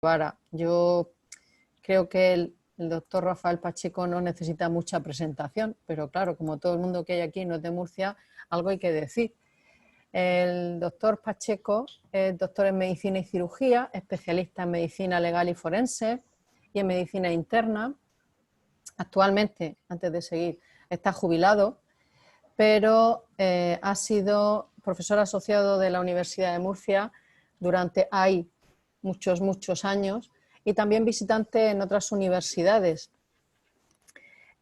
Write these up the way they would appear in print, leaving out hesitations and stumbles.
Vara. Yo creo que el doctor Rafael Pacheco no necesita mucha presentación, pero claro, como todo el mundo que hay aquí no es de Murcia, algo hay que decir. El doctor Pacheco es doctor en medicina y cirugía, especialista en medicina legal y forense y en medicina interna. Actualmente, antes de seguir, está jubilado, pero ha sido profesor asociado de la Universidad de Murcia durante muchos años y también visitante en otras universidades.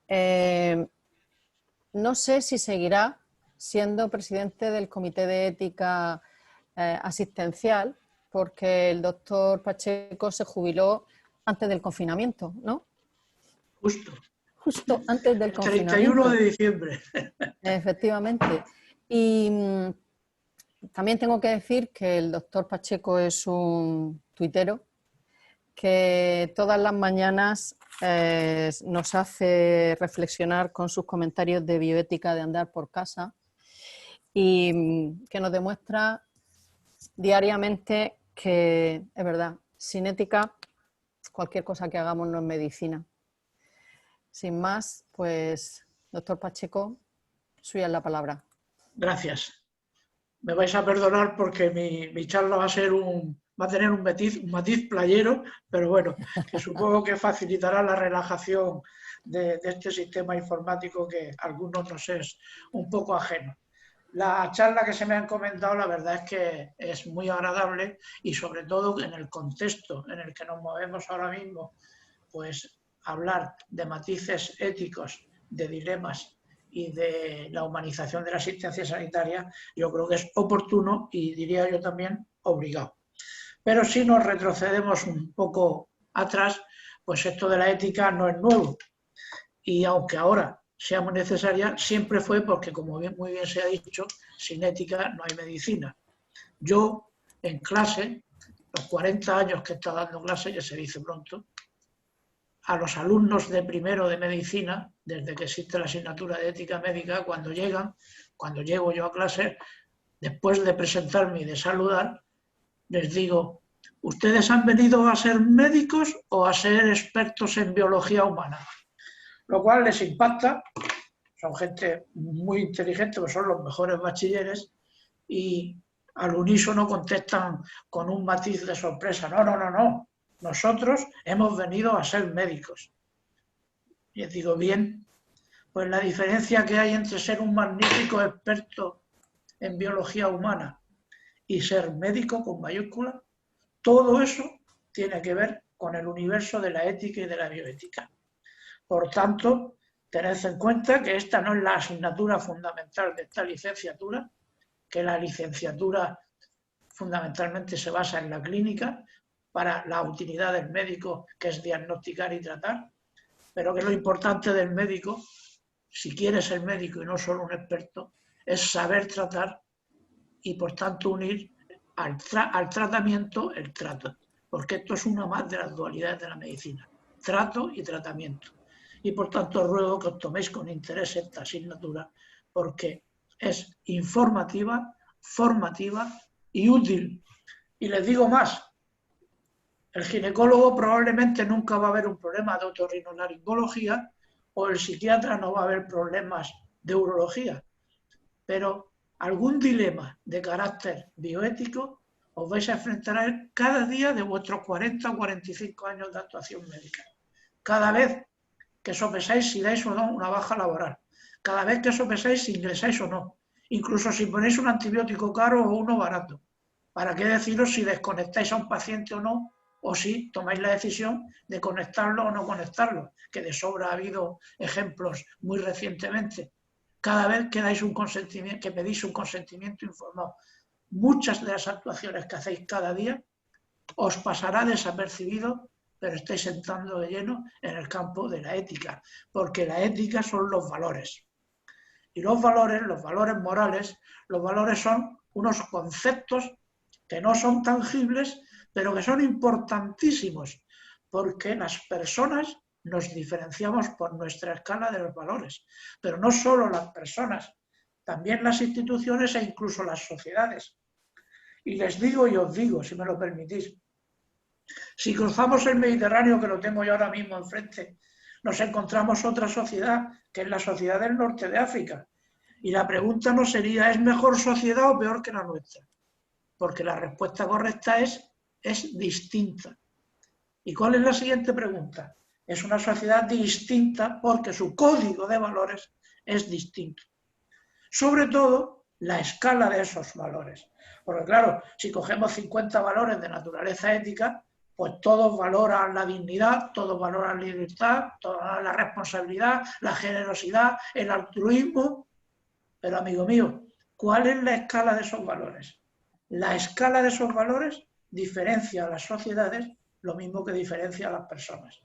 No sé si seguirá siendo presidente del Comité de Ética Asistencial, porque el doctor Pacheco se jubiló antes del confinamiento, ¿no? Justo antes del el confinamiento. 31 de diciembre. Efectivamente. Y también tengo que decir que el doctor Pacheco es un tuitero que todas las mañanas nos hace reflexionar con sus comentarios de bioética de andar por casa y que nos demuestra diariamente que es verdad, sin ética cualquier cosa que hagamos no es medicina. Sin más, pues, doctor Pacheco, suya es la palabra. Gracias. Me vais a perdonar porque mi charla va a tener un matiz playero, pero bueno, que supongo que facilitará la relajación de este sistema informático que a algunos nos es un poco ajeno. La charla que se me ha encomendado, la verdad es que es muy agradable y sobre todo en el contexto en el que nos movemos ahora mismo, pues hablar de matices éticos, de dilemas y de la humanización de la asistencia sanitaria, yo creo que es oportuno y diría yo también obligado. Pero si nos retrocedemos un poco atrás, pues esto de la ética no es nuevo. Y aunque ahora sea muy necesaria, siempre fue porque, como muy bien se ha dicho, sin ética no hay medicina. Yo, en clase, los 40 años que he estado dando clase, que se dice pronto, a los alumnos de primero de medicina, desde que existe la asignatura de ética médica, cuando llego yo a clase, después de presentarme y de saludar, les digo, ¿ustedes han venido a ser médicos o a ser expertos en biología humana? Lo cual les impacta, son gente muy inteligente, pues son los mejores bachilleres, y al unísono contestan con un matiz de sorpresa, no, nosotros hemos venido a ser médicos. Y les digo, bien, pues la diferencia que hay entre ser un magnífico experto en biología humana y ser médico con mayúscula, todo eso tiene que ver con el universo de la ética y de la bioética. Por tanto, tened en cuenta que esta no es la asignatura fundamental de esta licenciatura, que la licenciatura fundamentalmente se basa en la clínica para la utilidad del médico, que es diagnosticar y tratar, pero que lo importante del médico, si quiere ser médico y no solo un experto, es saber tratar y por tanto unir al tratamiento el trato, porque esto es una más de las dualidades de la medicina, trato y tratamiento. Y por tanto ruego que os toméis con interés esta asignatura porque es informativa, formativa y útil. Y les digo más, el ginecólogo probablemente nunca va a haber un problema de otorrinolaringología o el psiquiatra no va a haber problemas de urología, pero algún dilema de carácter bioético os vais a enfrentar a él cada día de vuestros 40 o 45 años de actuación médica. Cada vez que sopesáis si dais o no una baja laboral, cada vez que sopesáis si ingresáis o no, incluso si ponéis un antibiótico caro o uno barato. ¿Para qué deciros si desconectáis a un paciente o no? O si tomáis la decisión de conectarlo o no conectarlo, que de sobra ha habido ejemplos muy recientemente. Cada vez que dais un consentimiento, que pedís un consentimiento informado, muchas de las actuaciones que hacéis cada día os pasará desapercibido, pero estáis entrando de lleno en el campo de la ética, porque la ética son los valores. Y los valores morales, los valores son unos conceptos que no son tangibles, pero que son importantísimos, porque las personas nos diferenciamos por nuestra escala de los valores, pero no solo las personas, también las instituciones e incluso las sociedades. Y les digo y os digo, si me lo permitís, Si cruzamos el Mediterráneo, que lo tengo yo ahora mismo enfrente, nos encontramos otra sociedad, que es la sociedad del norte de África. Y la pregunta no sería, ¿es mejor sociedad o peor que la nuestra? Porque la respuesta correcta es distinta. ¿Y cuál es la siguiente pregunta? Es una sociedad distinta porque su código de valores es distinto. Sobre todo, la escala de esos valores. Porque claro, si cogemos 50 valores de naturaleza ética, pues todos valoran la dignidad, todos valoran la libertad, todos valoran la responsabilidad, la generosidad, el altruismo. Pero amigo mío, ¿cuál es la escala de esos valores? La escala de esos valores diferencia a las sociedades lo mismo que diferencia a las personas.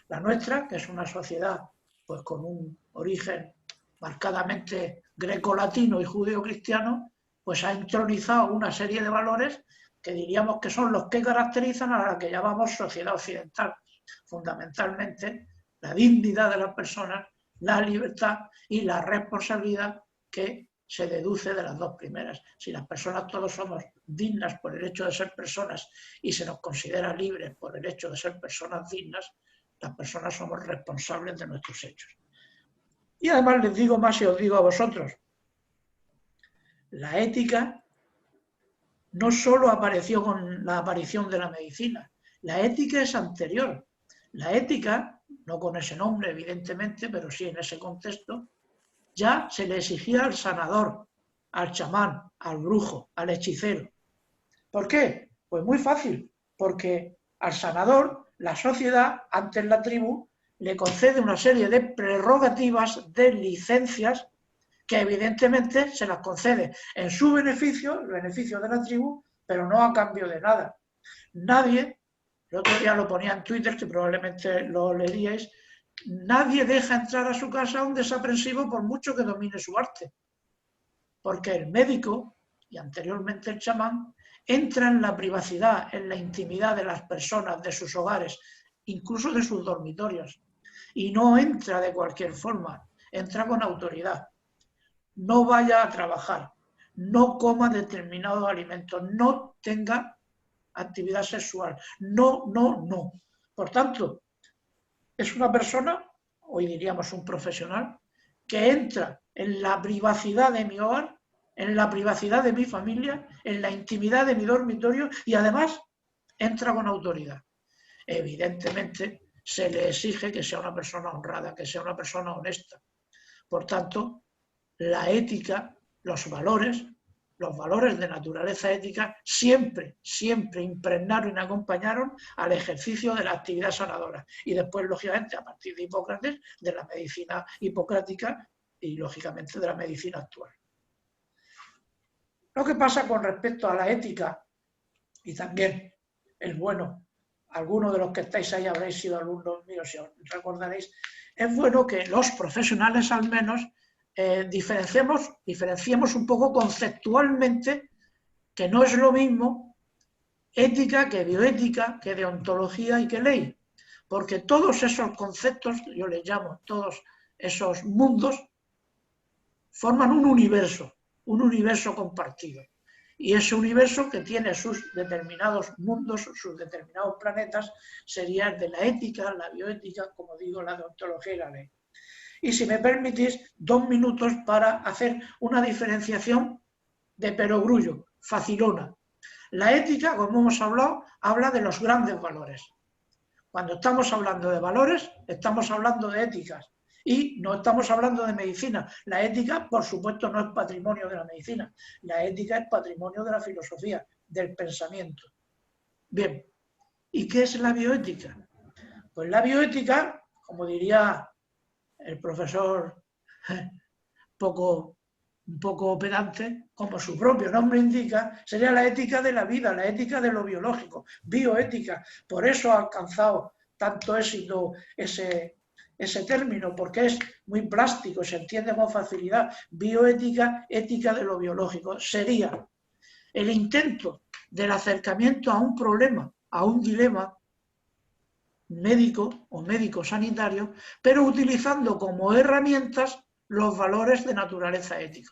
La nuestra, que es una sociedad pues, con un origen marcadamente grecolatino y judeo-cristiano, pues ha intronizado una serie de valores que diríamos que son los que caracterizan a la que llamamos sociedad occidental. Fundamentalmente, la dignidad de las personas, la libertad y la responsabilidad que se deduce de las dos primeras. Si las personas todos somos dignas por el hecho de ser personas y se nos considera libres por el hecho de ser personas dignas, las personas somos responsables de nuestros hechos. Y además les digo más y os digo a vosotros, la ética no solo apareció con la aparición de la medicina, la ética es anterior. La ética, no con ese nombre evidentemente, pero sí en ese contexto, ya se le exigía al sanador, al chamán, al brujo, al hechicero. ¿Por qué? Pues muy fácil, porque al sanador, la sociedad, antes la tribu, le concede una serie de prerrogativas, de licencias, que evidentemente se las concede en su beneficio, el beneficio de la tribu, pero no a cambio de nada. Nadie, el otro día lo ponía en Twitter, que probablemente lo leeríais, nadie deja entrar a su casa a un desaprensivo por mucho que domine su arte. Porque el médico, y anteriormente el chamán, entra en la privacidad, en la intimidad de las personas, de sus hogares, incluso de sus dormitorios. Y no entra de cualquier forma, entra con autoridad. No vaya a trabajar, no coma determinados alimentos, no tenga actividad sexual, no. Por tanto, es una persona, hoy diríamos un profesional, que entra en la privacidad de mi hogar, en la privacidad de mi familia, en la intimidad de mi dormitorio y además entra con autoridad. Evidentemente, se le exige que sea una persona honrada, que sea una persona honesta. Por tanto, la ética, los valores de naturaleza ética siempre impregnaron y acompañaron al ejercicio de la actividad sanadora. Y después, lógicamente, a partir de Hipócrates, de la medicina hipocrática y, lógicamente, de la medicina actual. Lo que pasa con respecto a la ética, y también es bueno, algunos de los que estáis ahí habréis sido alumnos míos, si os recordaréis, es bueno que los profesionales al menos diferenciemos un poco conceptualmente que no es lo mismo ética que bioética, que deontología y que ley. Porque todos esos conceptos, yo les llamo todos esos mundos, forman un universo compartido. Y ese universo que tiene sus determinados mundos, sus determinados planetas, sería el de la ética, la bioética, como digo, la deontología y la ley. Y si me permitís, 2 minutos para hacer una diferenciación de perogrullo, facilona. La ética, como hemos hablado, habla de los grandes valores. Cuando estamos hablando de valores, estamos hablando de éticas. Y no estamos hablando de medicina. La ética, por supuesto, no es patrimonio de la medicina. La ética es patrimonio de la filosofía, del pensamiento. Bien, ¿y qué es la bioética? Pues la bioética, como diría el profesor un poco pedante, como su propio nombre indica, sería la ética de la vida, la ética de lo biológico, bioética. Por eso ha alcanzado tanto éxito ese término, porque es muy plástico, se entiende con facilidad. Bioética, ética de lo biológico, sería el intento del acercamiento a un problema, a un dilema médico o médico-sanitario, pero utilizando como herramientas los valores de naturaleza ética.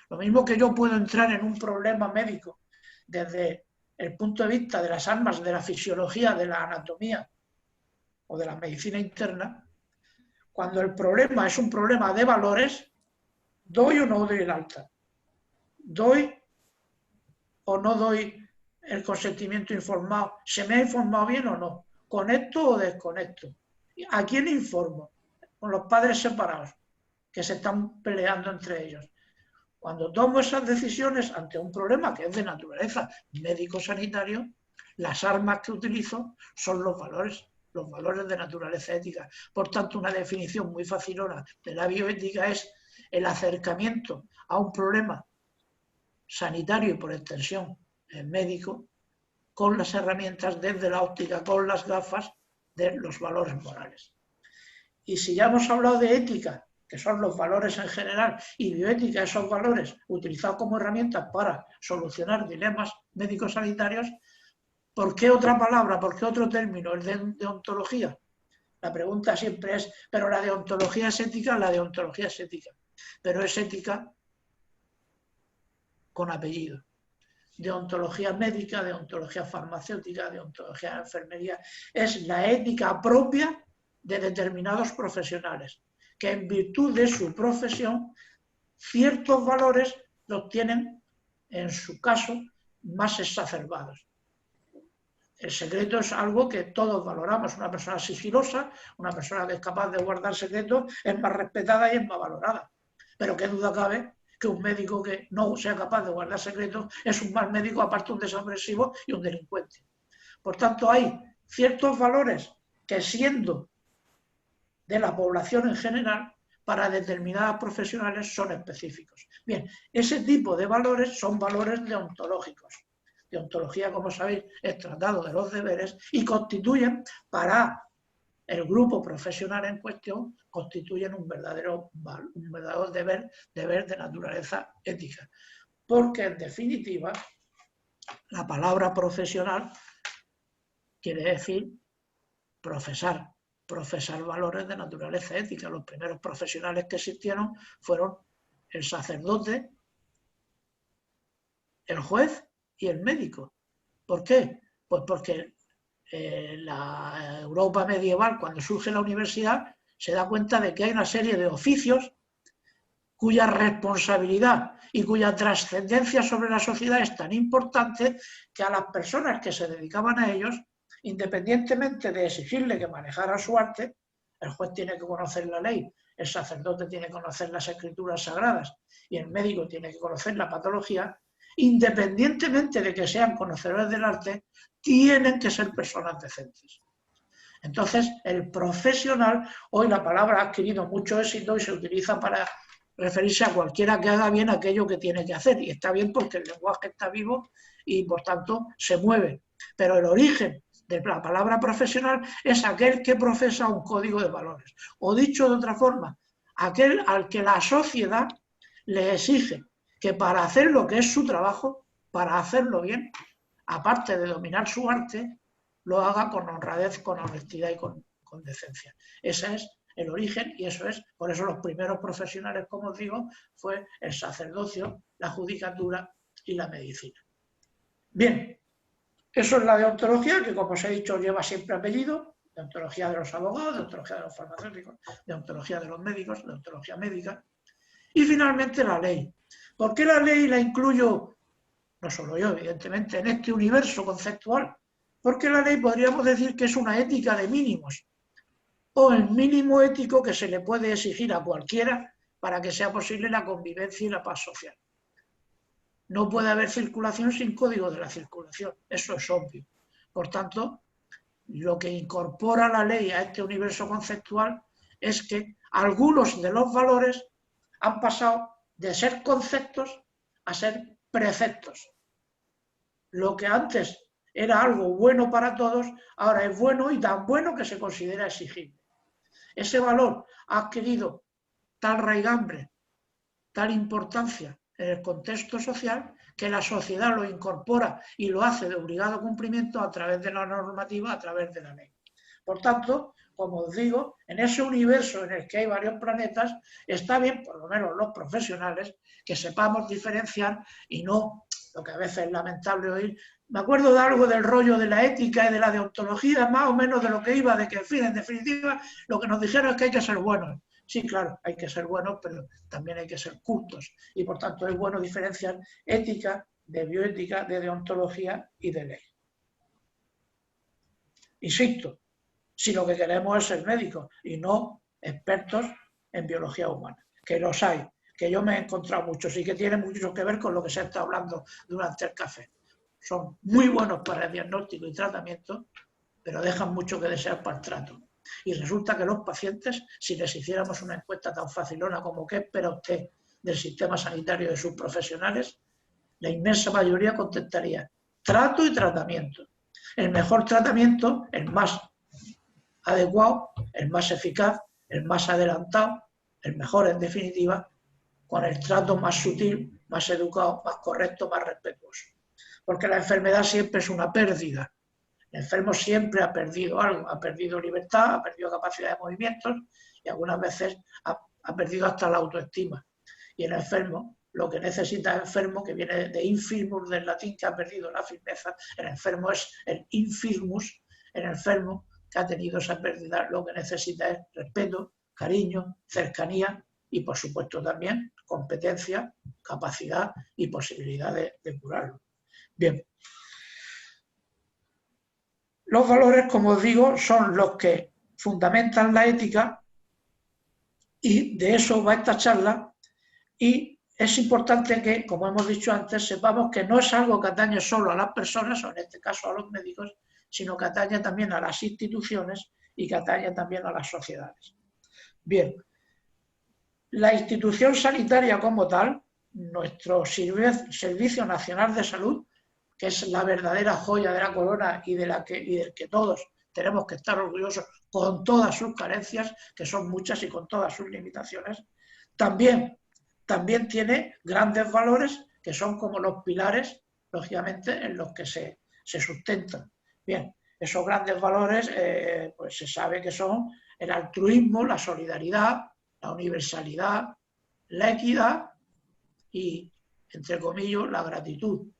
Lo mismo que yo puedo entrar en un problema médico desde el punto de vista de las armas de la fisiología, de la anatomía o de la medicina interna, cuando el problema es un problema de valores, ¿doy o no doy el alta? ¿Doy o no doy el consentimiento informado? ¿Se me ha informado bien o no? ¿Conecto o desconecto? ¿A quién informo? Con los padres separados, que se están peleando entre ellos. Cuando tomo esas decisiones ante un problema que es de naturaleza médico-sanitario, las armas que utilizo son los valores de naturaleza ética. Por tanto, una definición muy facilona de la bioética es el acercamiento a un problema sanitario y por extensión médico con las herramientas desde la óptica, con las gafas de los valores morales. Y si ya hemos hablado de ética, que son los valores en general, y bioética, esos valores utilizados como herramientas para solucionar dilemas médicos sanitarios, ¿por qué otra palabra, por qué otro término, el de deontología? La pregunta siempre es, ¿pero la deontología es ética? La deontología es ética, pero es ética con apellido. Deontología médica, deontología farmacéutica, deontología de enfermería, es la ética propia de determinados profesionales, que en virtud de su profesión, ciertos valores los tienen, en su caso, más exacerbados. El secreto es algo que todos valoramos. Una persona sigilosa, una persona que es capaz de guardar secretos, es más respetada y es más valorada. Pero qué duda cabe que un médico que no sea capaz de guardar secretos es un mal médico, aparte un desagresivo y un delincuente. Por tanto, hay ciertos valores que, siendo de la población en general, para determinadas profesionales son específicos. Bien, ese tipo de valores son valores deontológicos. Deontología, como sabéis, es tratado de los deberes y constituyen, para el grupo profesional en cuestión, constituyen un verdadero deber de naturaleza ética. Porque, en definitiva, la palabra profesional quiere decir profesar valores de naturaleza ética. Los primeros profesionales que existieron fueron el sacerdote, el juez y el médico. ¿Por qué? Pues porque la Europa medieval, cuando surge la universidad, se da cuenta de que hay una serie de oficios cuya responsabilidad y cuya trascendencia sobre la sociedad es tan importante que a las personas que se dedicaban a ellos, independientemente de exigirle que manejara su arte, el juez tiene que conocer la ley, el sacerdote tiene que conocer las escrituras sagradas y el médico tiene que conocer la patología, independientemente de que sean conocedores del arte, tienen que ser personas decentes. Entonces, el profesional, hoy la palabra ha adquirido mucho éxito y se utiliza para referirse a cualquiera que haga bien aquello que tiene que hacer. Y está bien porque el lenguaje está vivo y, por tanto, se mueve. Pero el origen de la palabra profesional es aquel que profesa un código de valores. O dicho de otra forma, aquel al que la sociedad le exige que para hacer lo que es su trabajo, para hacerlo bien, aparte de dominar su arte, lo haga con honradez, con honestidad y con decencia. Ese es el origen y eso es, por eso los primeros profesionales, como os digo, fue el sacerdocio, la judicatura y la medicina. Bien, eso es la deontología, que como os he dicho lleva siempre apellido: deontología de los abogados, deontología de los farmacéuticos, deontología de los médicos, deontología médica. Y finalmente la ley. ¿Por qué la ley la incluyo, no solo yo, evidentemente, en este universo conceptual? Porque la ley podríamos decir que es una ética de mínimos, o el mínimo ético que se le puede exigir a cualquiera para que sea posible la convivencia y la paz social. No puede haber circulación sin código de la circulación, eso es obvio. Por tanto, lo que incorpora la ley a este universo conceptual es que algunos de los valores han pasado de ser conceptos a ser preceptos. Lo que antes era algo bueno para todos, ahora es bueno y tan bueno que se considera exigible. Ese valor ha adquirido tal raigambre, tal importancia en el contexto social, que la sociedad lo incorpora y lo hace de obligado cumplimiento a través de la normativa, a través de la ley. Por tanto, como os digo, en ese universo en el que hay varios planetas, está bien, por lo menos los profesionales, que sepamos diferenciar y no, lo que a veces es lamentable oír, me acuerdo de algo del rollo de la ética y de la deontología, más o menos de lo que iba, de que, en fin, en definitiva, lo que nos dijeron es que hay que ser buenos. Sí, claro, hay que ser buenos, pero también hay que ser cultos. Y, por tanto, es bueno diferenciar ética de bioética, de deontología y de ley. Insisto, si lo que queremos es ser médicos y no expertos en biología humana, que los hay, que yo me he encontrado muchos y que tienen mucho que ver con lo que se está hablando durante el café. Son muy buenos para el diagnóstico y tratamiento, pero dejan mucho que desear para el trato. Y resulta que los pacientes, si les hiciéramos una encuesta tan facilona como ¿qué espera usted del sistema sanitario de sus profesionales?, la inmensa mayoría contestaría trato y tratamiento. El mejor tratamiento, el más adecuado, el más eficaz, el más adelantado, el mejor en definitiva, con el trato más sutil, más educado, más correcto, más respetuoso. Porque la enfermedad siempre es una pérdida. El enfermo siempre ha perdido algo, ha perdido libertad, ha perdido capacidad de movimientos y algunas veces ha perdido hasta la autoestima. Y el enfermo, lo que necesita el enfermo, que viene de infirmus del latín, que ha perdido la firmeza, el enfermo es el infirmus, el enfermo que ha tenido esa pérdida, lo que necesita es respeto, cariño, cercanía y, por supuesto, también competencia, capacidad y posibilidad de curarlo. Bien. Los valores, como os digo, son los que fundamentan la ética y de eso va esta charla. Y es importante que, como hemos dicho antes, sepamos que no es algo que atañe solo a las personas, o en este caso a los médicos, sino que atañe también a las instituciones y que atañe también a las sociedades. Bien, la institución sanitaria como tal, nuestro Servicio Nacional de Salud, que es la verdadera joya de la corona y del que todos tenemos que estar orgullosos con todas sus carencias, que son muchas y con todas sus limitaciones, también tiene grandes valores que son como los pilares, lógicamente, en los que se sustentan. Bien, esos grandes valores pues se sabe que son el altruismo, la solidaridad, la universalidad, la equidad y, entre comillas, la gratitud.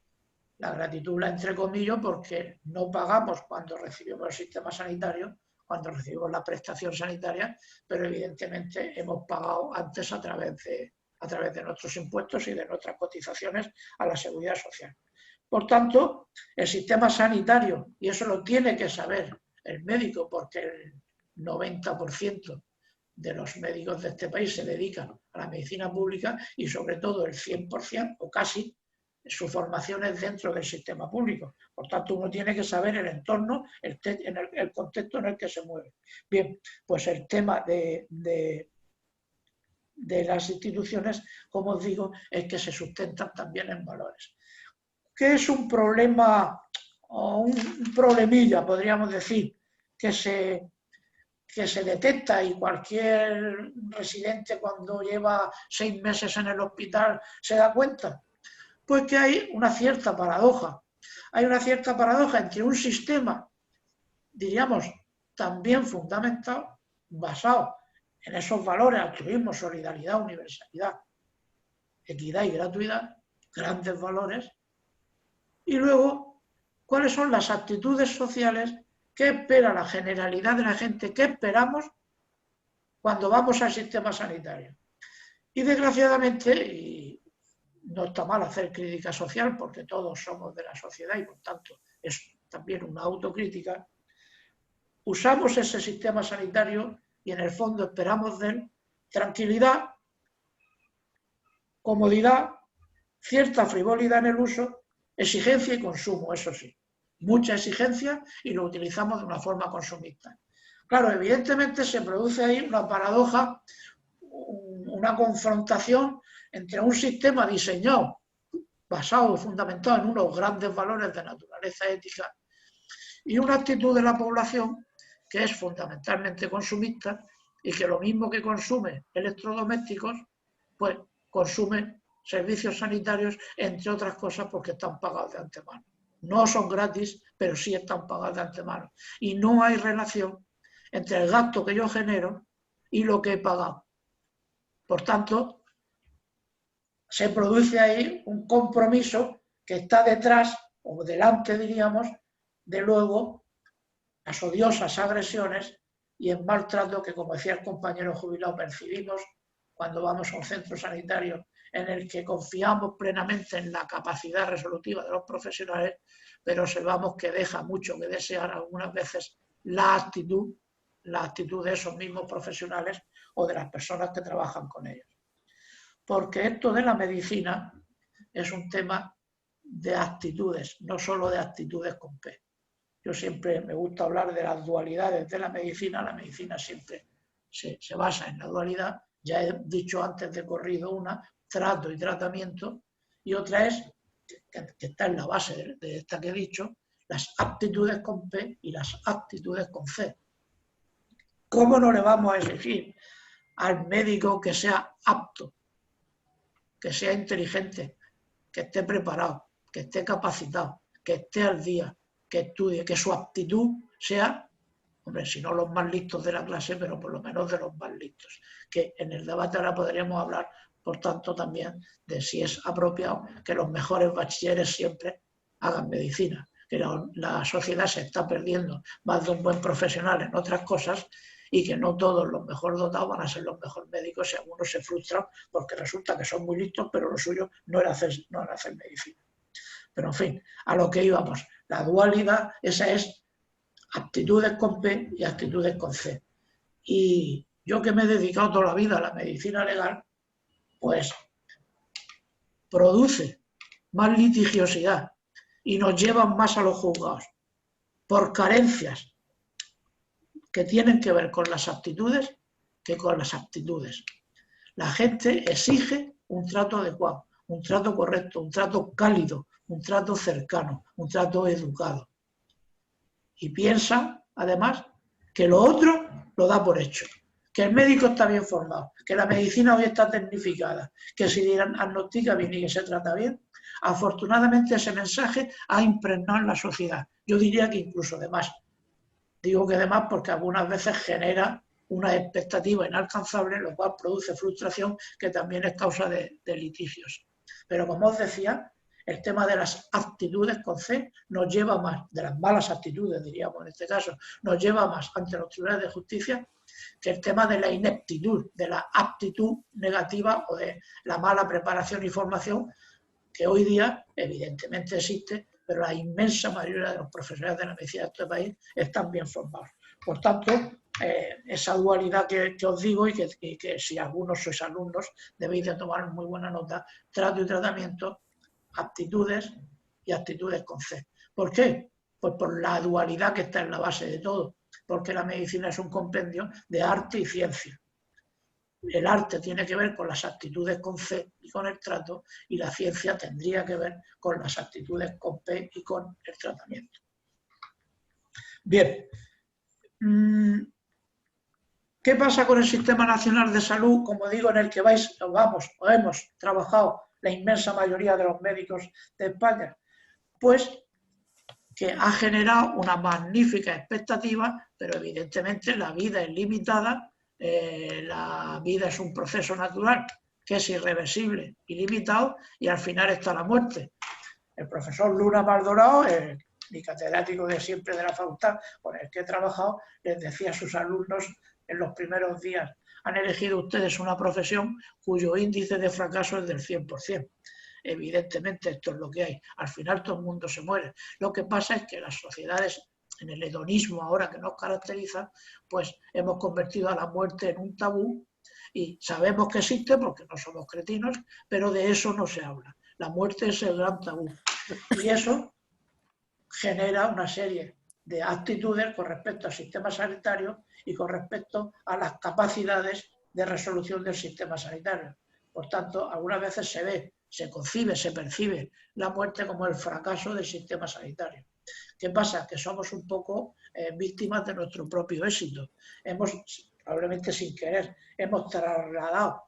La gratitud la entrecomillo porque no pagamos cuando recibimos el sistema sanitario, cuando recibimos la prestación sanitaria, pero evidentemente hemos pagado antes a través de nuestros impuestos y de nuestras cotizaciones a la seguridad social. Por tanto, el sistema sanitario, y eso lo tiene que saber el médico, porque el 90% de los médicos de este país se dedican a la medicina pública y sobre todo el 100% o casi su formación es dentro del sistema público. Por tanto, uno tiene que saber el entorno, el contexto en el que se mueve. Bien, pues el tema de las instituciones, como os digo, es que se sustentan también en valores. ¿Qué es un problema o un problemilla, podríamos decir, que se detecta y cualquier residente cuando lleva 6 meses en el hospital se da cuenta? Pues que hay una cierta paradoja. Hay una cierta paradoja entre un sistema, diríamos, también fundamentado, basado en esos valores, altruismo, solidaridad, universalidad, equidad y gratuidad, grandes valores, y luego, ¿cuáles son las actitudes sociales que espera la generalidad de la gente? ¿Qué esperamos cuando vamos al sistema sanitario? Y desgraciadamente, no está mal hacer crítica social porque todos somos de la sociedad y por tanto es también una autocrítica, usamos ese sistema sanitario y en el fondo esperamos de él tranquilidad, comodidad, cierta frivolidad en el uso, exigencia y consumo, eso sí, mucha exigencia y lo utilizamos de una forma consumista. Claro, evidentemente se produce ahí una paradoja, una confrontación entre un sistema diseñado, basado, fundamentado en unos grandes valores de naturaleza ética y una actitud de la población que es fundamentalmente consumista y que lo mismo que consume electrodomésticos, pues consume servicios sanitarios, entre otras cosas porque están pagados de antemano. No son gratis, pero sí están pagados de antemano. Y no hay relación entre el gasto que yo genero y lo que he pagado. Por tanto, se produce ahí un compromiso que está detrás o delante, diríamos, de luego las odiosas agresiones y el maltrato que, como decía el compañero jubilado, percibimos cuando vamos a un centro sanitario en el que confiamos plenamente en la capacidad resolutiva de los profesionales, pero observamos que deja mucho que desear algunas veces la actitud de esos mismos profesionales o de las personas que trabajan con ellos. Porque esto de la medicina es un tema de actitudes, no solo de actitudes con P. Yo siempre me gusta hablar de las dualidades de la medicina siempre se basa en la dualidad. Ya he dicho antes de corrido una, trato y tratamiento, y otra es, que está en la base de esta que he dicho, las aptitudes con P y las aptitudes con C. ¿Cómo no le vamos a exigir al médico que sea apto, que sea inteligente, que esté preparado, que esté capacitado, que esté al día, que estudie, que su aptitud sea, hombre, si no los más listos de la clase, pero por lo menos de los más listos? Que en el debate ahora podríamos hablar, por tanto, también de si es apropiado que los mejores bachilleres siempre hagan medicina, que la sociedad se está perdiendo más de un buen profesional en otras cosas y que no todos los mejor dotados van a ser los mejores médicos y algunos se frustran porque resulta que son muy listos, pero lo suyo no era hacer medicina. Pero en fin, a lo que íbamos, la dualidad, esa es aptitudes con P y aptitudes con C. Y yo que me he dedicado toda la vida a la medicina legal, pues produce más litigiosidad y nos llevan más a los juzgados por carencias que tienen que ver con las aptitudes que con las aptitudes. La gente exige un trato adecuado, un trato correcto, un trato cálido, un trato cercano, un trato educado. Y piensa, además, que lo otro lo da por hecho. Que el médico está bien formado, que la medicina hoy está tecnificada, que si diagnostica bien y que se trata bien. Afortunadamente ese mensaje ha impregnado en la sociedad. Yo diría que incluso de más. Digo que de más porque algunas veces genera una expectativa inalcanzable, lo cual produce frustración que también es causa de litigios. Pero como os decía, el tema de las aptitudes con C nos lleva más, de las malas aptitudes diríamos en este caso, nos lleva más ante los tribunales de justicia que el tema de la ineptitud, de la aptitud negativa o de la mala preparación y formación que hoy día evidentemente existe, pero la inmensa mayoría de los profesionales de la medicina de este país están bien formados. Por tanto, esa dualidad que os digo y que si algunos sois alumnos debéis de tomar muy buena nota, trato y tratamiento, aptitudes y actitudes con C. ¿Por qué? Pues por la dualidad que está en la base de todo, porque la medicina es un compendio de arte y ciencia. El arte tiene que ver con las actitudes con C y con el trato, y la ciencia tendría que ver con las actitudes con P y con el tratamiento. Bien, ¿qué pasa con el Sistema Nacional de Salud? Como digo, en el que hemos trabajado la inmensa mayoría de los médicos de España, pues que ha generado una magnífica expectativa, pero evidentemente la vida es limitada. La vida es un proceso natural que es irreversible y limitado, y al final está la muerte. El profesor Luna Maldorado, mi catedrático de siempre de la facultad con el que he trabajado, les decía a sus alumnos en los primeros días: han elegido ustedes una profesión cuyo índice de fracaso es del 100%. Evidentemente esto es lo que hay. Al final todo el mundo se muere. Lo que pasa es que las sociedades, en el hedonismo ahora que nos caracteriza, pues hemos convertido a la muerte en un tabú, y sabemos que existe porque no somos cretinos, pero de eso no se habla. La muerte es el gran tabú. Y eso genera una serie de actitudes con respecto al sistema sanitario y con respecto a las capacidades de resolución del sistema sanitario. Por tanto, algunas veces se concibe, se percibe la muerte como el fracaso del sistema sanitario. ¿Qué pasa? Que somos un poco víctimas de nuestro propio éxito. Probablemente sin querer, hemos trasladado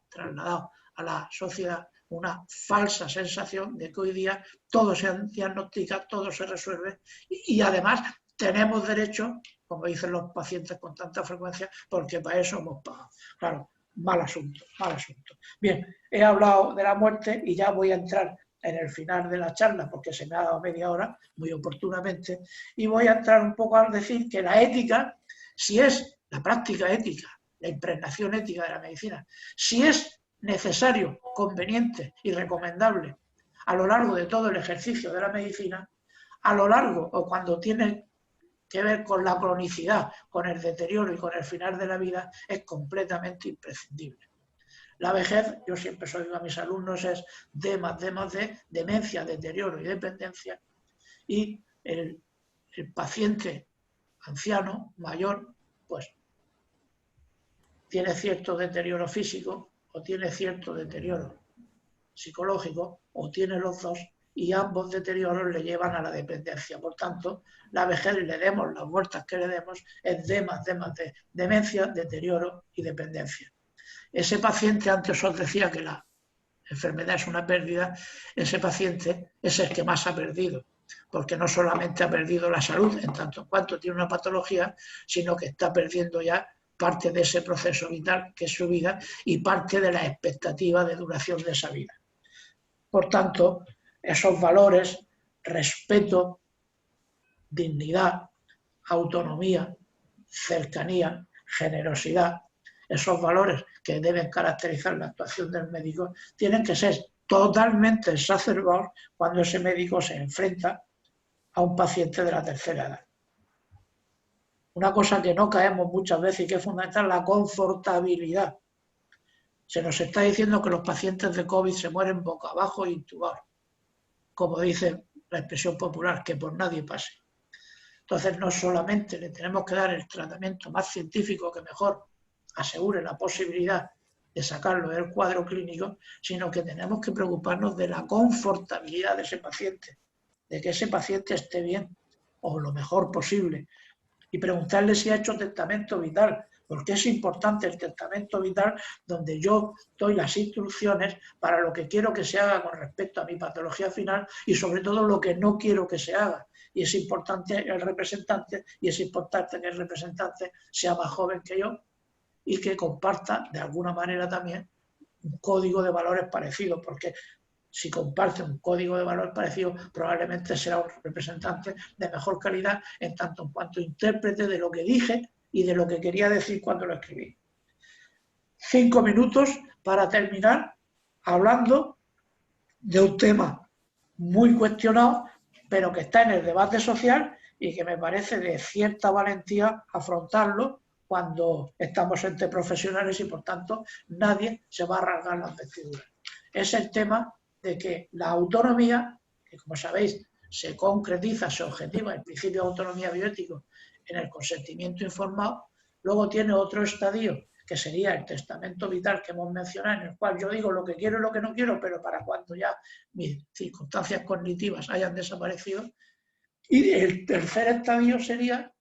a la sociedad una falsa sensación de que hoy día todo se diagnostica, todo se resuelve, y además tenemos derecho, como dicen los pacientes con tanta frecuencia, porque para eso hemos pagado. Claro, mal asunto, mal asunto. Bien, he hablado de la muerte y ya voy a entrar en el final de la charla, porque se me ha dado media hora, muy oportunamente, y voy a entrar un poco a decir que la ética, si es la práctica ética, la impregnación ética de la medicina, si es necesario, conveniente y recomendable a lo largo de todo el ejercicio de la medicina, a lo largo o cuando tiene que ver con la cronicidad, con el deterioro y con el final de la vida, es completamente imprescindible. La vejez, yo siempre digo a mis alumnos, es D más D, demencia, deterioro y dependencia, y el paciente anciano, mayor, pues tiene cierto deterioro físico o tiene cierto deterioro psicológico o tiene los dos, y ambos deterioros le llevan a la dependencia. Por tanto, la vejez, le demos las vueltas que le demos, es D más D, demencia, deterioro y dependencia. Ese paciente, antes os decía que la enfermedad es una pérdida, ese paciente es el que más ha perdido, porque no solamente ha perdido la salud en tanto en cuanto tiene una patología, sino que está perdiendo ya parte de ese proceso vital que es su vida y parte de la expectativa de duración de esa vida. Por tanto, esos valores, respeto, dignidad, autonomía, cercanía, generosidad, esos valores que deben caracterizar la actuación del médico, tienen que ser totalmente exacerbados cuando ese médico se enfrenta a un paciente de la tercera edad. Una cosa que no caemos muchas veces y que es fundamental, la confortabilidad. Se nos está diciendo que los pacientes de COVID se mueren boca abajo e intubados, como dice la expresión popular, que por nadie pase. Entonces, no solamente le tenemos que dar el tratamiento más científico que mejor asegure la posibilidad de sacarlo del cuadro clínico, sino que tenemos que preocuparnos de la confortabilidad de ese paciente, de que ese paciente esté bien o lo mejor posible, y preguntarle si ha hecho testamento vital, porque es importante el testamento vital, donde yo doy las instrucciones para lo que quiero que se haga con respecto a mi patología final y sobre todo lo que no quiero que se haga. Y es importante el representante, y es importante que el representante sea más joven que yo y que comparta de alguna manera también un código de valores parecido, porque si comparte un código de valores parecido, probablemente será un representante de mejor calidad en tanto en cuanto intérprete de lo que dije y de lo que quería decir cuando lo escribí. 5 minutos para terminar hablando de un tema muy cuestionado, pero que está en el debate social y que me parece de cierta valentía afrontarlo cuando estamos entre profesionales y, por tanto, nadie se va a rasgar las vestiduras. Es el tema de que la autonomía, que como sabéis se concretiza, se objetiva el principio de autonomía bioético en el consentimiento informado, luego tiene otro estadio que sería el testamento vital que hemos mencionado, en el cual yo digo lo que quiero y lo que no quiero, pero para cuando ya mis circunstancias cognitivas hayan desaparecido. Y el tercer estadio sería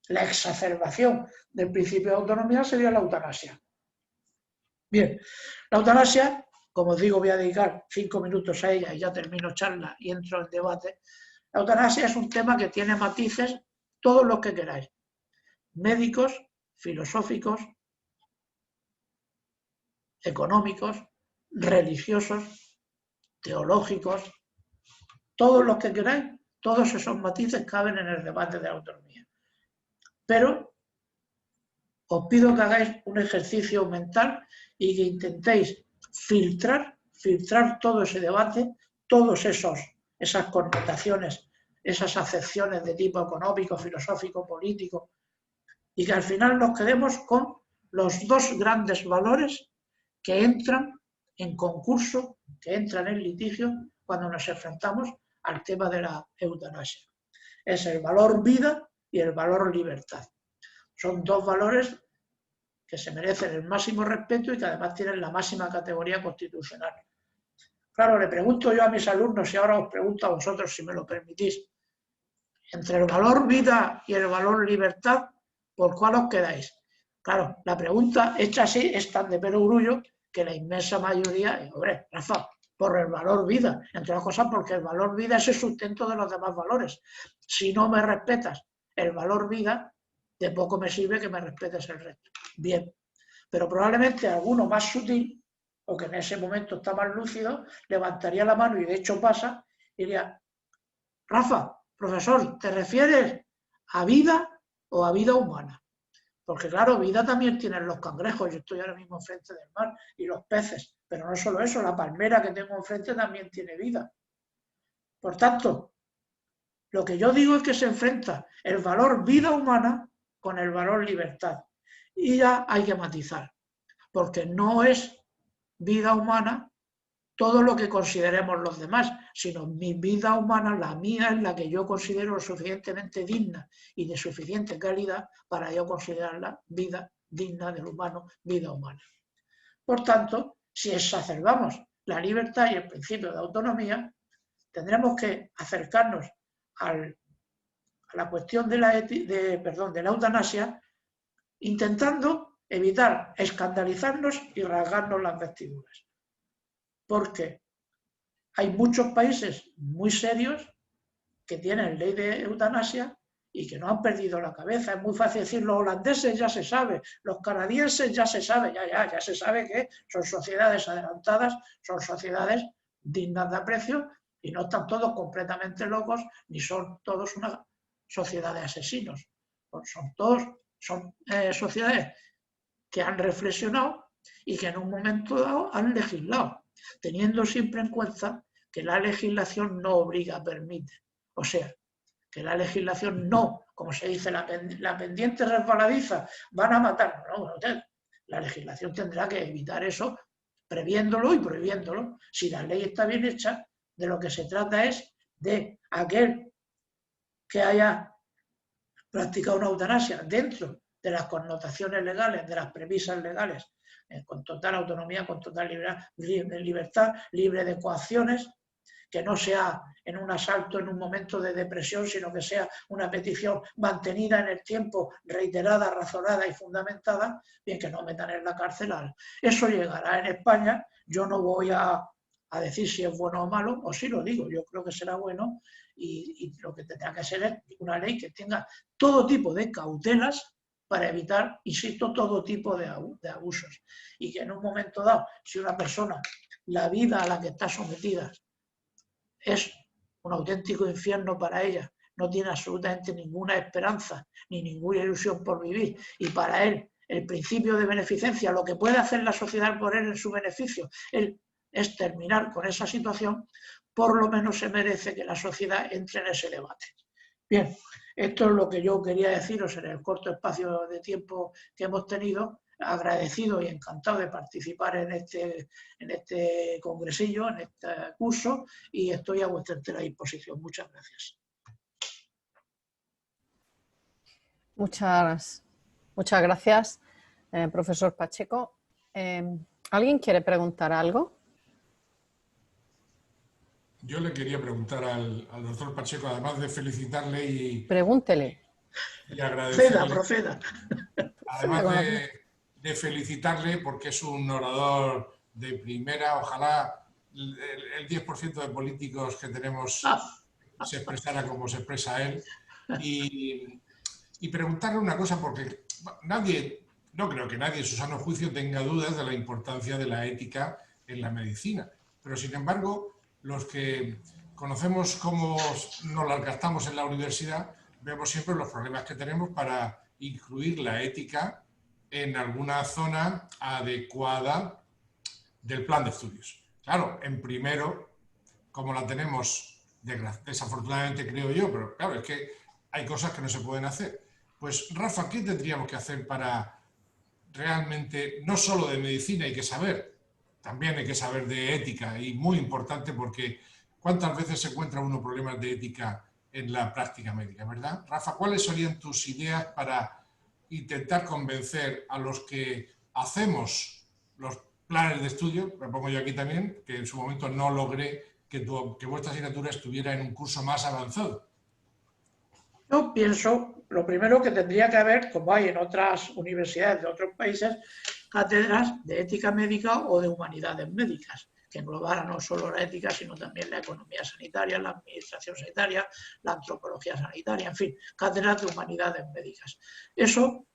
la exacerbación del principio de autonomía, sería la eutanasia. Bien, la eutanasia, como os digo, voy a dedicar 5 minutos a ella y ya termino charla y entro en debate. La eutanasia es un tema que tiene matices, todos los que queráis, médicos, filosóficos, económicos, religiosos, teológicos, todos los que queráis, todos esos matices caben en el debate de la autonomía. Pero os pido que hagáis un ejercicio mental y que intentéis filtrar todo ese debate, todas esas connotaciones, esas acepciones de tipo económico, filosófico, político, y que al final nos quedemos con los dos grandes valores que entran en concurso, que entran en litigio cuando nos enfrentamos al tema de la eutanasia. Es el valor vida y el valor libertad. Son dos valores que se merecen el máximo respeto y que además tienen la máxima categoría constitucional. Claro, le pregunto yo a mis alumnos y ahora os pregunto a vosotros si me lo permitís. Entre el valor vida y el valor libertad, ¿por cuál os quedáis? Claro, la pregunta hecha así es tan de perogrullo que la inmensa mayoría, hombre, Rafa, por el valor vida, entre otras cosas porque el valor vida es el sustento de los demás valores. Si no me respetas el valor vida, de poco me sirve que me respetes el resto. Bien, pero probablemente alguno más sutil o que en ese momento está más lúcido, levantaría la mano, y de hecho pasa, y diría: Rafa, profesor, ¿te refieres a vida o a vida humana? Porque claro, vida también tienen los cangrejos, yo estoy ahora mismo enfrente del mar, y los peces, pero no solo eso, la palmera que tengo enfrente también tiene vida. Por tanto, lo que yo digo es que se enfrenta el valor vida humana con el valor libertad. Y ya hay que matizar, porque no es vida humana todo lo que consideremos los demás, sino mi vida humana, la mía, es la que yo considero lo suficientemente digna y de suficiente calidad para yo considerarla vida digna del humano, vida humana. Por tanto, si exacerbamos la libertad y el principio de autonomía, tendremos que acercarnos a la cuestión de la eutanasia, intentando evitar escandalizarnos y rasgarnos las vestiduras. Porque hay muchos países muy serios que tienen ley de eutanasia y que no han perdido la cabeza. Es muy fácil decir, los holandeses ya se sabe, los canadienses ya se sabe, ya se sabe que son sociedades adelantadas, son sociedades dignas de aprecio y no están todos completamente locos, ni son todos una sociedad de asesinos. Son sociedades que han reflexionado y que en un momento dado han legislado, teniendo siempre en cuenta que la legislación no obliga, permite. O sea, que la legislación no, como se dice, la pendiente resbaladiza, van a matar. No, la legislación tendrá que evitar eso, previéndolo y prohibiéndolo. Si la ley está bien hecha, de lo que se trata es de aquel que haya practicado una eutanasia dentro de las connotaciones legales, de las premisas legales, con total autonomía, con total libertad, libre de coacciones, que no sea en un asalto, en un momento de depresión, sino que sea una petición mantenida en el tiempo, reiterada, razonada y fundamentada, bien, que no metan en la cárcel. Eso llegará en España. Yo no voy a decir si es bueno o malo, o si lo digo, yo creo que será bueno, y lo que tendrá que ser es una ley que tenga todo tipo de cautelas para evitar, insisto, todo tipo de abusos. Y que en un momento dado, si una persona, la vida a la que está sometida es un auténtico infierno para ella, no tiene absolutamente ninguna esperanza ni ninguna ilusión por vivir, y para él el principio de beneficencia, lo que puede hacer la sociedad por él en su beneficio, él es terminar con esa situación, por lo menos se merece que la sociedad entre en ese debate. Bien, esto es lo que yo quería deciros en el corto espacio de tiempo que hemos tenido. Agradecido y encantado de participar en este congresillo, en este curso, y estoy a vuestra entera disposición. Muchas gracias. Muchas gracias, profesor Pacheco. ¿Alguien quiere preguntar algo? Yo le quería preguntar al doctor Pacheco, además de felicitarle y... Pregúntele. Y agradecerle. Proceda. Además de felicitarle porque es un orador de primera, ojalá el 10% de políticos que tenemos se expresara como se expresa él. Y preguntarle una cosa, porque no creo que nadie en su sano juicio tenga dudas de la importancia de la ética en la medicina, pero sin embargo, los que conocemos cómo nos la gastamos en la universidad, vemos siempre los problemas que tenemos para incluir la ética en alguna zona adecuada del plan de estudios. Claro, en primero, como la tenemos, desafortunadamente creo yo, pero claro, es que hay cosas que no se pueden hacer. Pues, Rafa, ¿qué tendríamos que hacer para realmente, no solo de medicina hay que saber, también hay que saber de ética, y muy importante porque ¿cuántas veces se encuentra uno problemas de ética en la práctica médica, verdad? Rafa, ¿cuáles serían tus ideas para intentar convencer a los que hacemos los planes de estudio? Me pongo yo aquí también, que en su momento no logré que vuestra asignatura estuviera en un curso más avanzado. Yo pienso, lo primero que tendría que haber, como hay en otras universidades de otros países, cátedras de ética médica o de humanidades médicas, que englobaran no solo la ética, sino también la economía sanitaria, la administración sanitaria, la antropología sanitaria, en fin, cátedras de humanidades médicas. Eso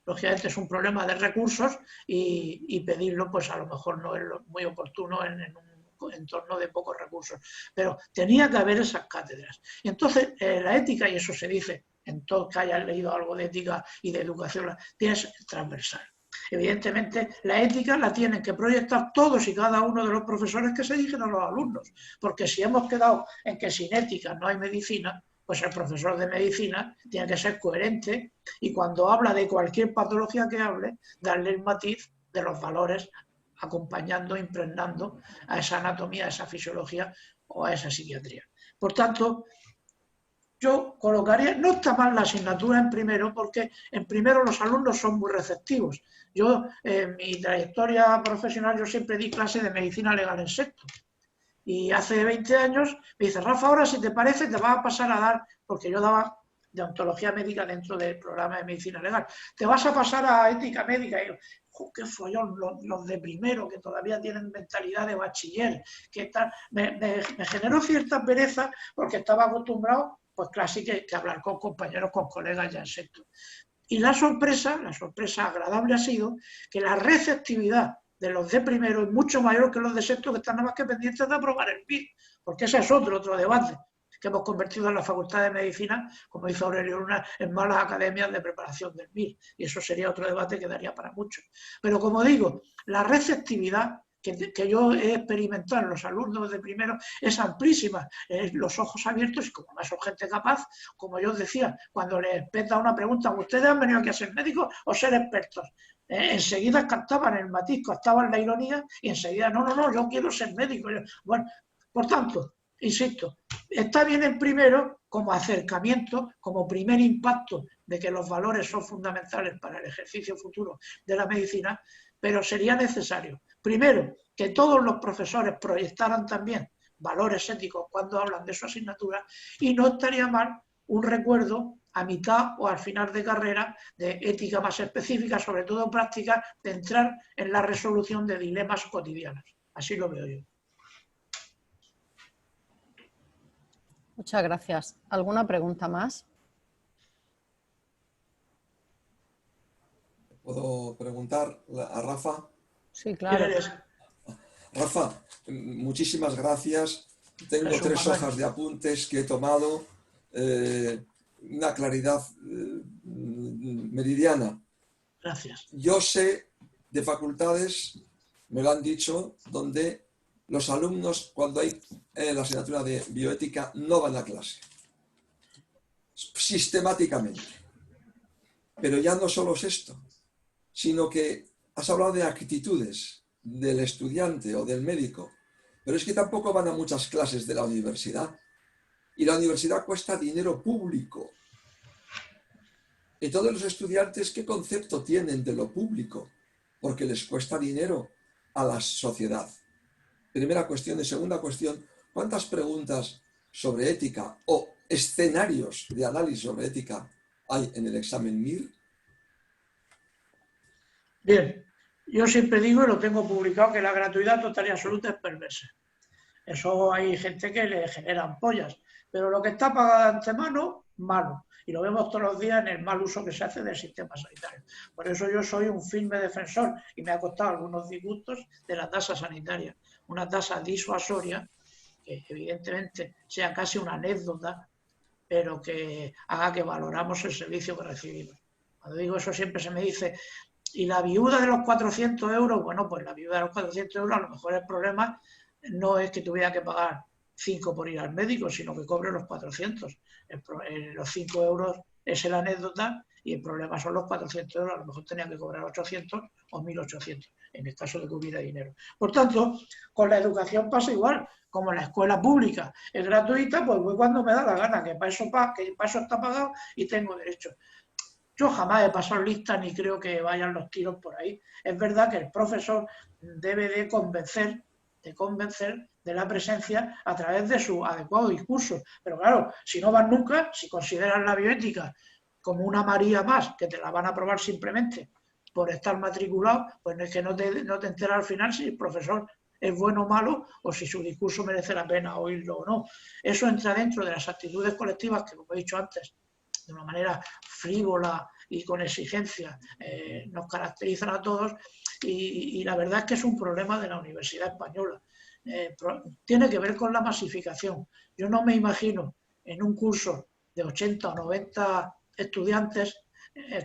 lógicamente es un problema de recursos y pedirlo pues a lo mejor no es muy oportuno en un entorno de pocos recursos. Pero tenía que haber esas cátedras. Y entonces la ética, y eso se dice en todo que hayas leído algo de ética y de educación, es transversal. Evidentemente, la ética la tienen que proyectar todos y cada uno de los profesores que se dirigen a los alumnos, porque si hemos quedado en que sin ética no hay medicina, pues el profesor de medicina tiene que ser coherente y cuando habla de cualquier patología que hable, darle el matiz de los valores, acompañando, impregnando a esa anatomía, a esa fisiología o a esa psiquiatría. Por tanto, yo colocaría, no está mal la asignatura en primero, porque en primero los alumnos son muy receptivos. Yo, en mi trayectoria profesional, yo siempre di clase de medicina legal en sexto. Y hace 20 años me dice, Rafa, ahora si te parece te vas a pasar a dar, porque yo daba deontología médica dentro del programa de medicina legal, te vas a pasar a ética médica. Y yo, qué follón, los de primero, que todavía tienen mentalidad de bachiller, que tal. Me generó cierta pereza porque estaba acostumbrado, pues casi que hablar con compañeros, con colegas ya en sexto. Y la sorpresa agradable ha sido que la receptividad de los de primero es mucho mayor que los de sexto, que están nada más que pendientes de aprobar el MIR, porque ese es otro debate que hemos convertido en la Facultad de Medicina, como dice Aurelio Luna, en malas academias de preparación del MIR, y eso sería otro debate que daría para mucho. Pero como digo, la receptividad que yo he experimentado en los alumnos de primero es amplísima, los ojos abiertos y como más son gente capaz, como yo os decía, cuando les peta una pregunta, ¿ustedes han venido aquí a ser médicos o ser expertos? Enseguida captaban el matiz, captaban la ironía y enseguida, no, yo quiero ser médico. Bueno, por tanto, insisto, está bien el primero como acercamiento, como primer impacto de que los valores son fundamentales para el ejercicio futuro de la medicina, pero sería necesario, primero, que todos los profesores proyectaran también valores éticos cuando hablan de su asignatura y no estaría mal un recuerdo a mitad o al final de carrera de ética más específica, sobre todo práctica, de entrar en la resolución de dilemas cotidianos. Así lo veo yo. Muchas gracias. ¿Alguna pregunta más? ¿Puedo preguntar a Rafa? Sí, claro. Rafa, muchísimas gracias. Tengo 3 hojas de apuntes que he tomado, una claridad meridiana. Gracias. Yo sé de facultades, me lo han dicho, donde los alumnos, cuando hay la asignatura de bioética, no van a clase. Sistemáticamente. Pero ya no solo es esto, sino que has hablado de actitudes del estudiante o del médico, pero es que tampoco van a muchas clases de la universidad. Y la universidad cuesta dinero público. Entonces los estudiantes, ¿qué concepto tienen de lo público? Porque les cuesta dinero a la sociedad. Primera cuestión. Y segunda cuestión, ¿cuántas preguntas sobre ética o escenarios de análisis sobre ética hay en el examen MIR? Bien, yo siempre digo, y lo tengo publicado, que la gratuidad total y absoluta es perversa. Eso hay gente que le genera ampollas, pero lo que está pagado de antemano, malo. Y lo vemos todos los días en el mal uso que se hace del sistema sanitario. Por eso yo soy un firme defensor, y me ha costado algunos disgustos, de la tasa sanitaria. Una tasa disuasoria, que evidentemente sea casi una anécdota, pero que haga que valoramos el servicio que recibimos. Cuando digo eso siempre se me dice, ¿y la viuda de los 400 euros? Bueno, pues la viuda de los 400 euros, a lo mejor el problema no es que tuviera que pagar 5 por ir al médico, sino que cobre los 400. Los 5 euros es la anécdota y el problema son los 400 euros. A lo mejor tenía que cobrar 800 o 1.800, en el caso de que hubiera dinero. Por tanto, con la educación pasa igual. Como la escuela pública es gratuita, pues voy cuando me da la gana, que para eso está pagado y tengo derecho. Yo jamás he pasado lista ni creo que vayan los tiros por ahí. Es verdad que el profesor debe de convencer de la presencia a través de su adecuado discurso. Pero claro, si no vas nunca, si consideras la bioética como una María más, que te la van a aprobar simplemente por estar matriculado, pues es que no te enteras al final si el profesor es bueno o malo, o si su discurso merece la pena oírlo o no. Eso entra dentro de las actitudes colectivas que, como he dicho antes, de una manera frívola y con exigencia nos caracterizan a todos, y la verdad es que es un problema de la Universidad Española. Tiene que ver con la masificación. Yo no me imagino en un curso de 80 o 90 estudiantes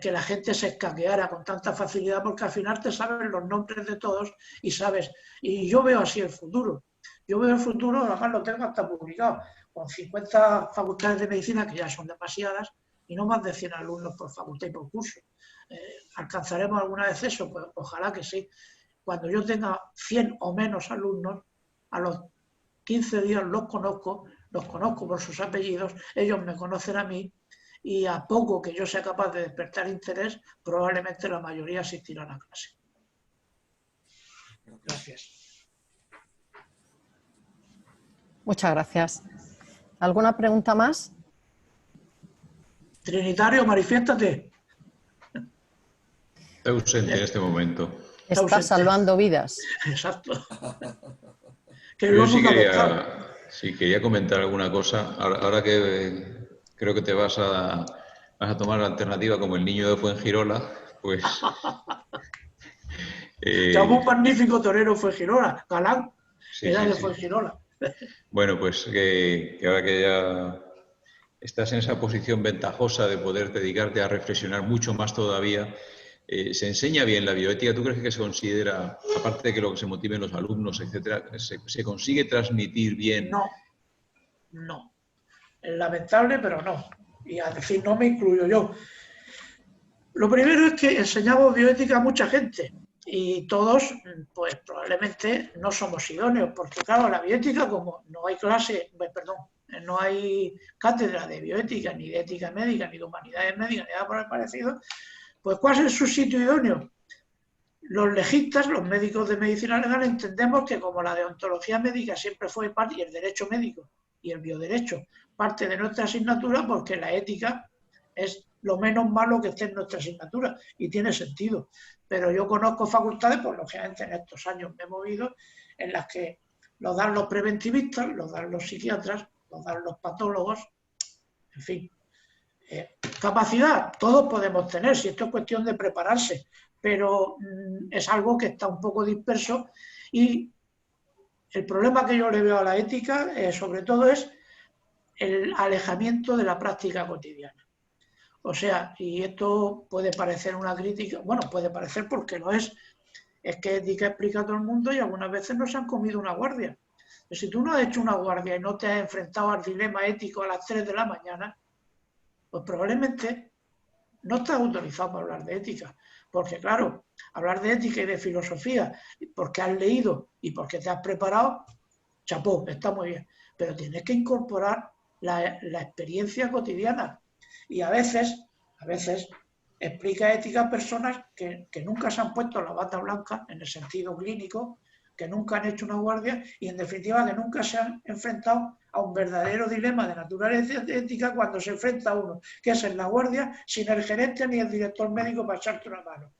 que la gente se escaqueara con tanta facilidad, porque al final te sabes los nombres de todos y sabes. Y yo veo así el futuro. Yo veo el futuro, además lo tengo hasta publicado, con 50 facultades de medicina, que ya son demasiadas, y no más de 100 alumnos por facultad y por curso. ¿Alcanzaremos alguna vez eso? Pues ojalá que sí. Cuando yo tenga 100 o menos alumnos, a los 15 días los conozco por sus apellidos, ellos me conocen a mí, y a poco que yo sea capaz de despertar interés, probablemente la mayoría asistirán a clase. Gracias. Muchas gracias. ¿Alguna pregunta más? Trinitario, manifiéstate. Está ausente en este momento. Está salvando vidas. Exacto. Yo sí quería comentar alguna cosa. Ahora que creo que te vas a tomar la alternativa como el niño de Fuengirola, pues... un magnífico torero Fuengirola, Galán, era de Fuengirola. Bueno, pues que ahora que ya estás en esa posición ventajosa de poder dedicarte a reflexionar mucho más todavía, ¿se enseña bien la bioética? ¿Tú crees que se considera, aparte de que lo que se motiven los alumnos, etcétera, se consigue transmitir bien? No. Es lamentable, pero no. Y a decir no me incluyo yo. Lo primero es que enseñamos bioética a mucha gente y todos, pues probablemente no somos idóneos, porque claro, la bioética, como no hay no hay cátedra de bioética, ni de ética médica, ni de humanidades médicas, ni nada por el parecido, pues ¿cuál es su sitio idóneo? Los legistas, los médicos de medicina legal, entendemos que como la deontología médica siempre fue parte, y el derecho médico y el bioderecho, parte de nuestra asignatura, porque la ética es lo menos malo que esté en nuestra asignatura, y tiene sentido. Pero yo conozco facultades, pues lógicamente en estos años me he movido, en las que lo dan los preventivistas, lo dan los psiquiatras, lo dan los patólogos, en fin. Capacidad, todos podemos tener, si esto es cuestión de prepararse, pero es algo que está un poco disperso, y el problema que yo le veo a la ética, sobre todo, es el alejamiento de la práctica cotidiana. O sea, y esto puede parecer una crítica, bueno, puede parecer porque lo es que ética explica a todo el mundo y algunas veces no se han comido una guardia. Pero si tú no has hecho una guardia y no te has enfrentado al dilema ético a las 3 de la mañana, pues probablemente no estás autorizado para hablar de ética. Porque claro, hablar de ética y de filosofía porque has leído y porque te has preparado, chapó, está muy bien. Pero tienes que incorporar la experiencia cotidiana. Y a veces explica ética a personas que nunca se han puesto la bata blanca en el sentido clínico, que nunca han hecho una guardia y en definitiva que nunca se han enfrentado a un verdadero dilema de naturaleza ética cuando se enfrenta a uno, que es en la guardia sin el gerente ni el director médico para echarte una mano.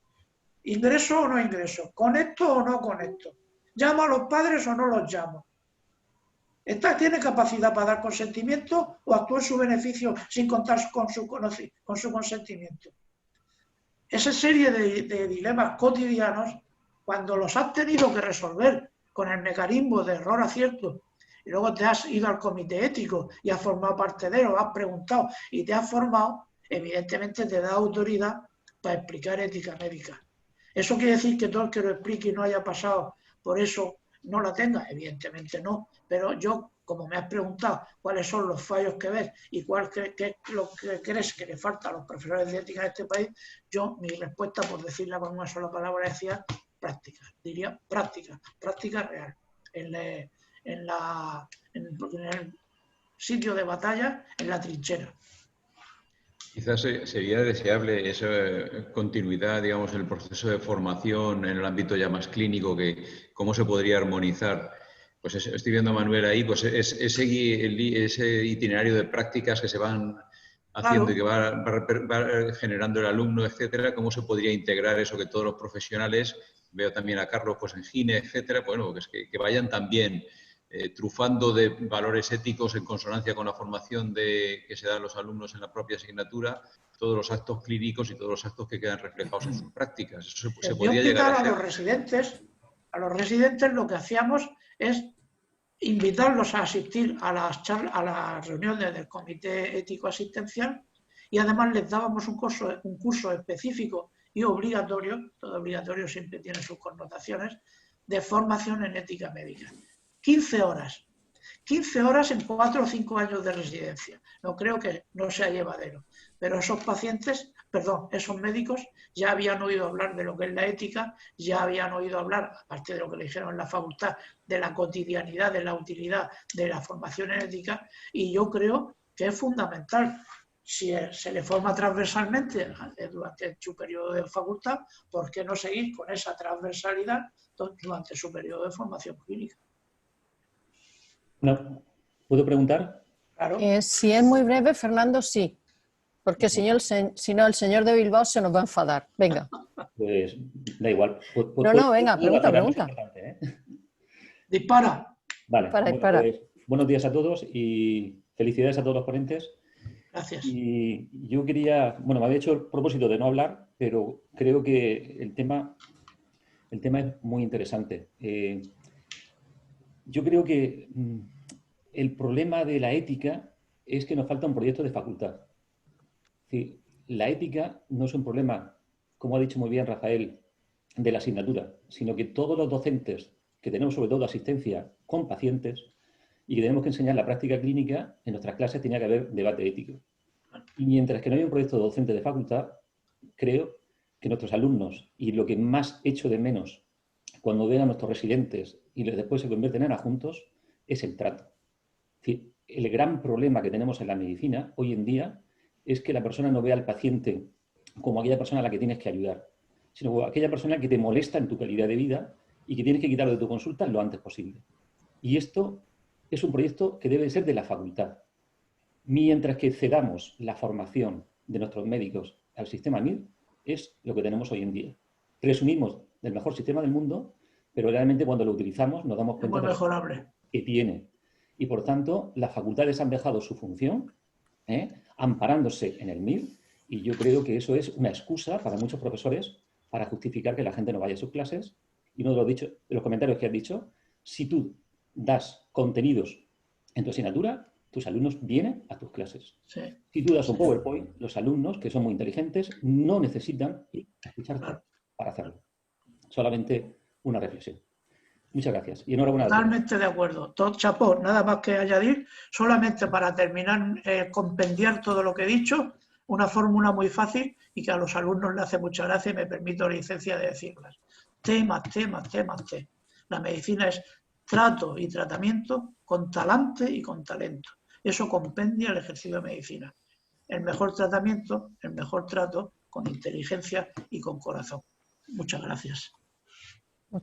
¿Ingreso o no ingreso? ¿Conecto o no conecto? ¿Llamo a los padres o no los llamo? ¿Esta tiene capacidad para dar consentimiento o actúa en su beneficio sin contar con su consentimiento? Esa serie de dilemas cotidianos, cuando los has tenido que resolver con el mecanismo de error-acierto, y luego te has ido al comité ético y has formado parte de él, o has preguntado y te has formado, evidentemente te da autoridad para explicar ética médica. ¿Eso quiere decir que todo el que lo explique y no haya pasado por eso no la tenga? Evidentemente no, pero yo, como me has preguntado cuáles son los fallos que ves y qué es lo que crees que le falta a los profesores de ética en este país, yo mi respuesta, por decirla con una sola palabra, decía práctica, diría práctica real, en el sitio de batalla, en la trinchera. Quizás sería deseable esa continuidad, digamos, en el proceso de formación en el ámbito ya más clínico, que cómo se podría armonizar. Pues estoy viendo a Manuel ahí, pues ese itinerario de prácticas que se van haciendo, claro, y que va generando el alumno, etcétera, cómo se podría integrar eso, que todos los profesionales, veo también a Carlos pues en Gine, etcétera, bueno, pues que vayan también trufando de valores éticos en consonancia con la formación que se da a los alumnos en la propia asignatura, todos los actos clínicos y todos los actos que quedan reflejados en sus prácticas. Eso se podría llegar a hacer. A los residentes lo que hacíamos es invitarlos a asistir a las reuniones del comité ético asistencial y además les dábamos un curso específico y obligatorio, todo obligatorio siempre tiene sus connotaciones, de formación en ética médica. 15 horas. 15 horas en 4 o 5 años de residencia. No creo que no sea llevadero. Pero esos esos médicos ya habían oído hablar de lo que es la ética, ya habían oído hablar, aparte de lo que le dijeron en la facultad, de la cotidianidad, de la utilidad de la formación en ética, y yo creo que es fundamental. Si se le forma transversalmente durante su periodo de facultad, ¿por qué no seguir con esa transversalidad durante su periodo de formación clínica? No, ¿puedo preguntar? Claro. Si es muy breve, Fernando, sí. Porque si no, el señor de Bilbao se nos va a enfadar. Venga. Pues da igual. No, venga, pregunta. Dispara. Vale. Dispara. Pues, buenos días a todos y felicidades a todos los ponentes. Gracias. Y yo quería, me había hecho el propósito de no hablar, pero creo que el tema es muy interesante. Yo creo que el problema de la ética es que nos falta un proyecto de facultad. Es decir, la ética no es un problema, como ha dicho muy bien Rafael, de la asignatura, sino que todos los docentes que tenemos, sobre todo asistencia con pacientes, y que tenemos que enseñar la práctica clínica, en nuestras clases tenía que haber debate ético. Y mientras que no hay un proyecto docente de facultad, creo que nuestros alumnos, y lo que más echo de menos cuando ven a nuestros residentes y después se convierten en adjuntos, es el trato. Es decir, el gran problema que tenemos en la medicina hoy en día es que la persona no ve al paciente como aquella persona a la que tienes que ayudar, sino como aquella persona que te molesta en tu calidad de vida y que tienes que quitarlo de tu consulta lo antes posible. Y esto es un proyecto que debe ser de la facultad. Mientras que cedamos la formación de nuestros médicos al sistema MIR, es lo que tenemos hoy en día. Presumimos del mejor sistema del mundo, pero realmente cuando lo utilizamos nos damos cuenta de que tiene. Y por tanto, las facultades han dejado su función, amparándose en el MIR, y yo creo que eso es una excusa para muchos profesores para justificar que la gente no vaya a sus clases. Y uno de los comentarios que has dicho, si tú das contenidos en tu asignatura, tus alumnos vienen a tus clases. Sí. Si tú das un PowerPoint, los alumnos, que son muy inteligentes, no necesitan ir a escucharte para hacerlo. Solamente una reflexión. Muchas gracias. Y enhorabuena. Totalmente de acuerdo. Chapó, nada más que añadir. Solamente para terminar, compendiar todo lo que he dicho, una fórmula muy fácil y que a los alumnos les hace mucha gracia y me permito la licencia de decirlas. T más T más T más T. La medicina es trato y tratamiento con talante y con talento. Eso compendia el ejercicio de medicina. El mejor tratamiento, el mejor trato con inteligencia y con corazón. Muchas gracias.